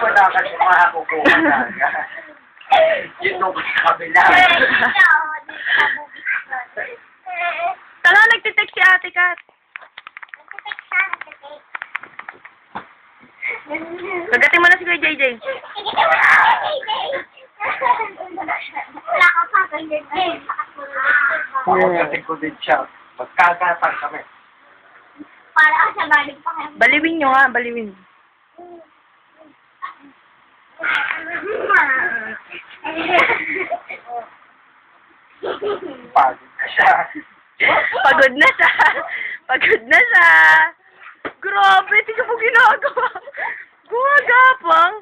wala kasi makakukuha talaga. Dito ko sa kabila. Tala, nagtitext si Ate Kat. Kagatin mo na si Kuya JJ. Wala ka pa, ganyan din. Pagkagating ko din siya. Magkagatan kami. Para ka sa balik pa kayo. Baliwin nyo nga, baliwin. Pagod na siya. Pagod na siya. Pagod na siya. Grabe, tingnan mo ginagawa. Gumagapang.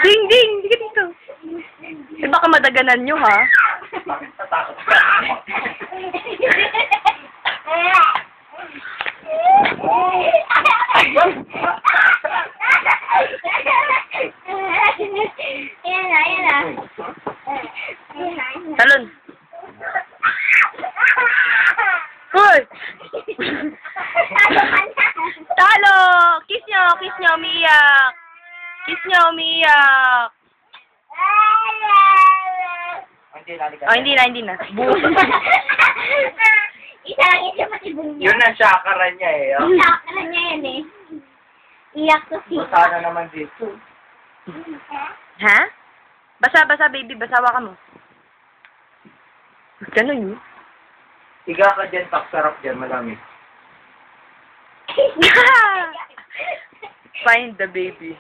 Ding, ding, hindi ka dito. Eh, baka madaganan nyo, ha? Ayan na. Talon. Hoy! Talo! Kiss nyo, umiiyak. Kiss nyo, umiiyak. Oh, hindi na. Boom. Isa lang yun siya pati bunyo. Yun ang chakra niya eh. Oh. Chakra niya yan eh. Iyak to si. Sana naman dito. Ha? Basa, baby. Basawa ka mo. Ganun yun. Higa ka dyan, sarap dyan, malamig. Find the baby.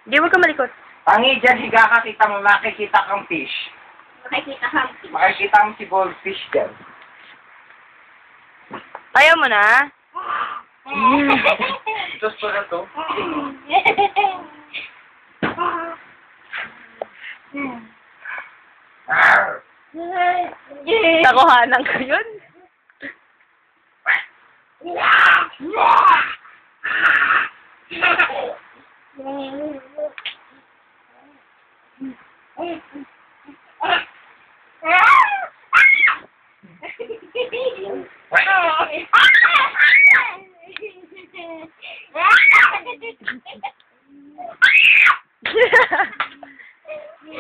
Hindi, huwag ka malikot. Tangi dyan, higa ka, makikita kang fish. Makikita mo si goldfish dyan. Ayaw mo na? Gusto na to. Nakuhanan ko yun.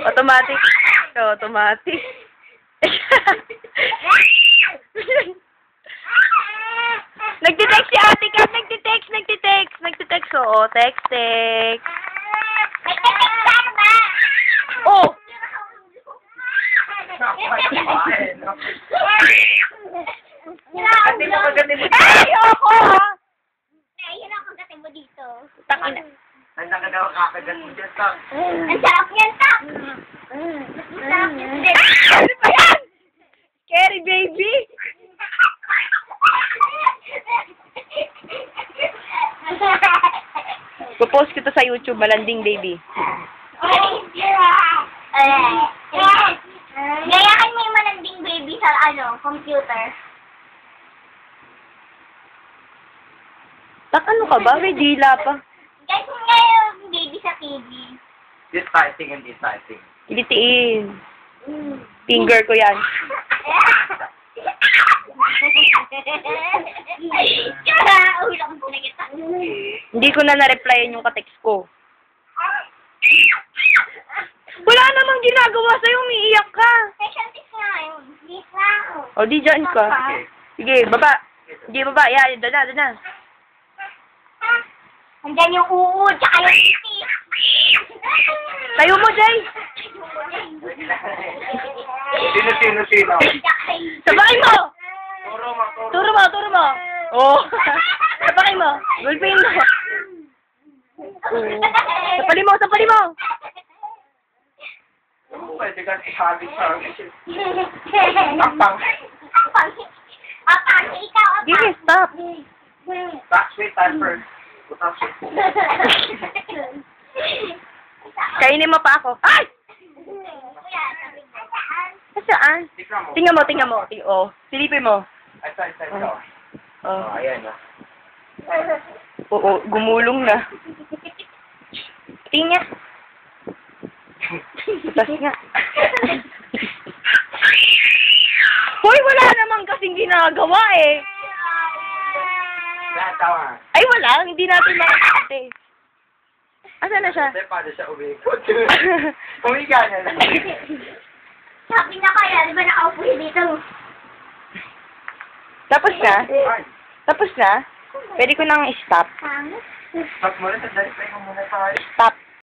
Automatic. Oh, automatic. Nagtitext si Ate Kat. Nagtitext. Oo, text. Oh! Ayoko, ha? Ayun ang kagatin mo dito. Takina. Ang nakagawa kakagat mo dyan, Tang. Ang sarap yan, Tak. Ang sarap yan. Ano ba yan? Scary baby. Popost ko to sa YouTube, malanding baby. Gayahan mo yung malanding baby sa computer. Tak, ano ka ba? May dila pa. Guys, nga yung baby sa TV. This fighting and this fighting. Ilitiin. Finger ko yan. Ulang po na kita. Hindi ko na na-replyan yung ka-text ko. Wala namang ginagawa sa'yo, umiiyak ka. Special tips nga yun. Please lang. O, di dyan ka. Sige, baba. Sige, baba. Yeah, dada. Andyan yung uod, tsaka yung titi. Tayo mo, Jay. Sino? Sabay mo. Turo mo. Turo mo. Oh. Sabay mo. Gulpin mo. Sapali mo. Pwede ka isabi sa Apang, ikaw, apang. Give me stop. Backsway timer. Kainin mo pa ako. Ay! Saan? Tingnan mo. Oh, silipin mo. Ito. Oh. Ayan. Oo, gumulong na. Tingnan. Tas nga. Hoy, wala namang kasing ginagawa eh. Natawa. Ay, wala. Hindi natin makakita eh. Asan na siya? Hindi, paano siya umikot? Umiga na lang. Sabi na kaya, di ba nakaupo siya dito? Tapos na? Ay, Tapos na? Pwede ko nang stop. Pangit. stop mo rin. Sandali, tayo muna tayo. Stop.